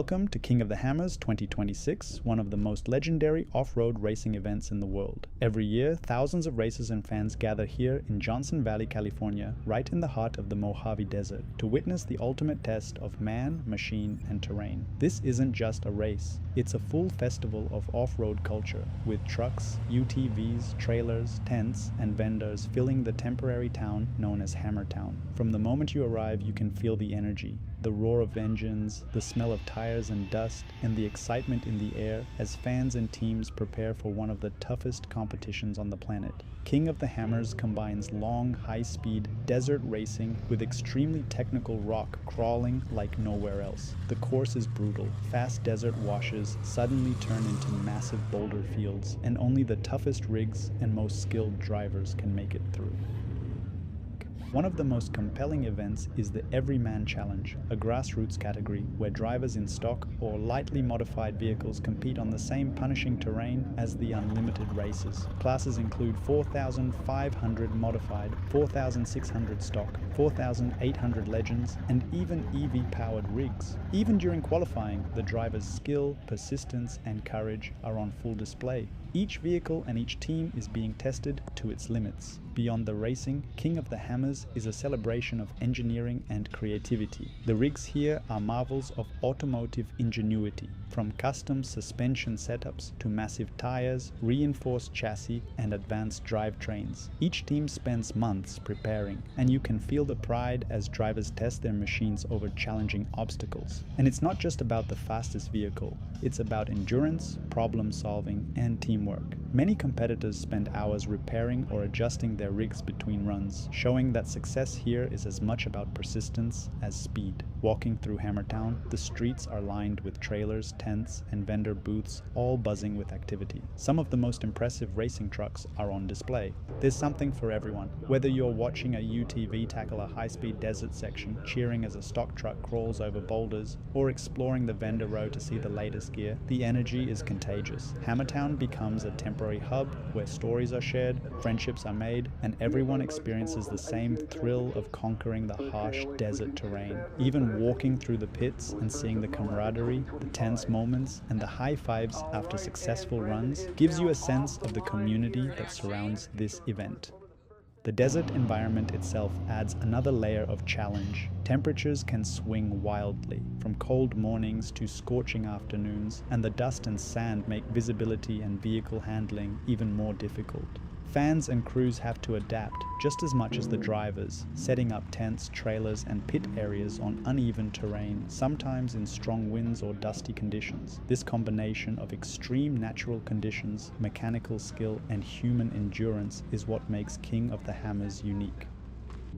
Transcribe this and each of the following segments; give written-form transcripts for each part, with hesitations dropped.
Welcome to King of the Hammers 2026, one of the most legendary off-road racing events in the world. Every year, thousands of racers and fans gather here in Johnson Valley, California, right in the heart of the Mojave Desert, to witness the ultimate test of man, machine, and terrain. This isn't just a race, it's a full festival of off-road culture, with trucks, UTVs, trailers, tents, and vendors filling the temporary town known as Hammertown. From the moment you arrive, you can feel the energy, the roar of engines, the smell of tires and dust, and the excitement in the air as fans and teams prepare for one of the toughest competitions on the planet. King of the Hammers combines long, high-speed desert racing with extremely technical rock crawling like nowhere else. The course is brutal. Fast desert washes suddenly turn into massive boulder fields, and only the toughest rigs and most skilled drivers can make it through. One of the most compelling events is the Everyman Challenge, a grassroots category where drivers in stock or lightly modified vehicles compete on the same punishing terrain as the unlimited races. Classes include 4,500 modified, 4,600 stock, 4,800 legends, and even EV-powered rigs. Even during qualifying, the driver's skill, persistence, and courage are on full display. Each vehicle and each team is being tested to its limits. Beyond the racing, King of the Hammers is a celebration of engineering and creativity. The rigs here are marvels of automotive ingenuity, from custom suspension setups to massive tires, reinforced chassis, and advanced drivetrains. Each team spends months preparing, and you can feel the pride as drivers test their machines over challenging obstacles. And it's not just about the fastest vehicle, it's about endurance, problem solving, and teamwork. Many competitors spend hours repairing or adjusting their rigs between runs, showing that success here is as much about persistence as speed. Walking through Hammertown, the streets are lined with trailers, tents, and vendor booths, all buzzing with activity. Some of the most impressive racing trucks are on display. There's something for everyone. Whether you're watching a UTV tackle a high-speed desert section, cheering as a stock truck crawls over boulders, or exploring the vendor row to see the latest gear, the energy is contagious. Hammertown becomes a temporary hub where stories are shared, friendships are made, and everyone experiences the same thrill of conquering the harsh desert terrain. Even walking through the pits and seeing the camaraderie, the tense moments, and the high fives after successful runs gives you a sense of the community that surrounds this event. The desert environment itself adds another layer of challenge. Temperatures can swing wildly, from cold mornings to scorching afternoons, and the dust and sand make visibility and vehicle handling even more difficult. Fans and crews have to adapt just as much as the drivers, setting up tents, trailers, and pit areas on uneven terrain, sometimes in strong winds or dusty conditions. This combination of extreme natural conditions, mechanical skill, and human endurance is what makes King of the Hammers unique.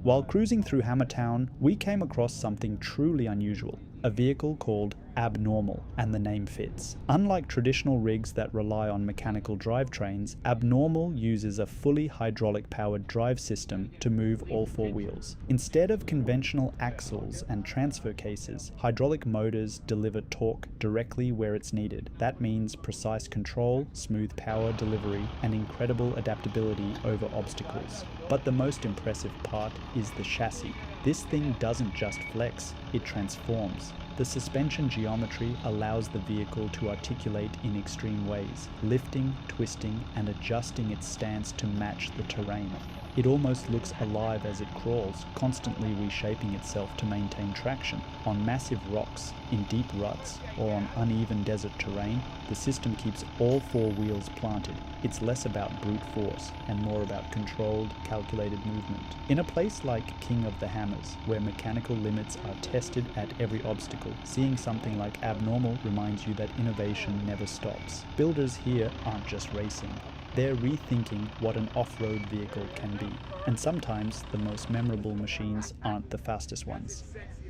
While cruising through Hammertown, we came across something truly unusual, a vehicle called Abnormal, and the name fits. Unlike traditional rigs that rely on mechanical drivetrains, Abnormal uses a fully hydraulic-powered drive system to move all four wheels. Instead of conventional axles and transfer cases, hydraulic motors deliver torque directly where it's needed. That means precise control, smooth power delivery, and incredible adaptability over obstacles. But the most impressive part is the chassis. This thing doesn't just flex, it transforms. The suspension geometry allows the vehicle to articulate in extreme ways, lifting, twisting, and adjusting its stance to match the terrain. It almost looks alive as it crawls, constantly reshaping itself to maintain traction. On massive rocks, in deep ruts, or on uneven desert terrain, the system keeps all four wheels planted. It's less about brute force and more about controlled, calculated movement. In a place like King of the Hammers, where mechanical limits are tested at every obstacle, seeing something like Abnormal reminds you that innovation never stops. Builders here aren't just racing. They're rethinking what an off-road vehicle can be. And sometimes the most memorable machines aren't the fastest ones.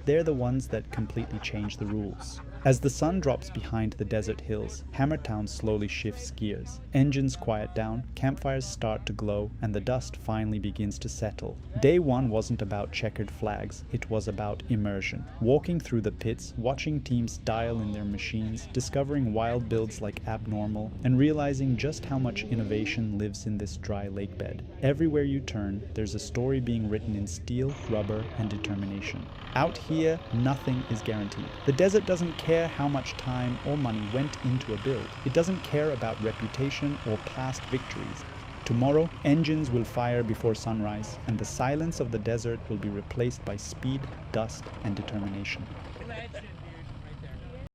They're the ones that completely change the rules. As the sun drops behind the desert hills, Hammertown slowly shifts gears. Engines quiet down, campfires start to glow, and the dust finally begins to settle. Day one wasn't about checkered flags, it was about immersion. Walking through the pits, watching teams dial in their machines, discovering wild builds like Abnormal, and realizing just how much innovation lives in this dry lake bed. Everywhere you turn, there's a story being written in steel, rubber, and determination. Out here, nothing is guaranteed. The desert doesn't care care how much time or money went into a build. It doesn't care about reputation or past victories. Tomorrow, engines will fire before sunrise, and the silence of the desert will be replaced by speed, dust, and determination. Legend.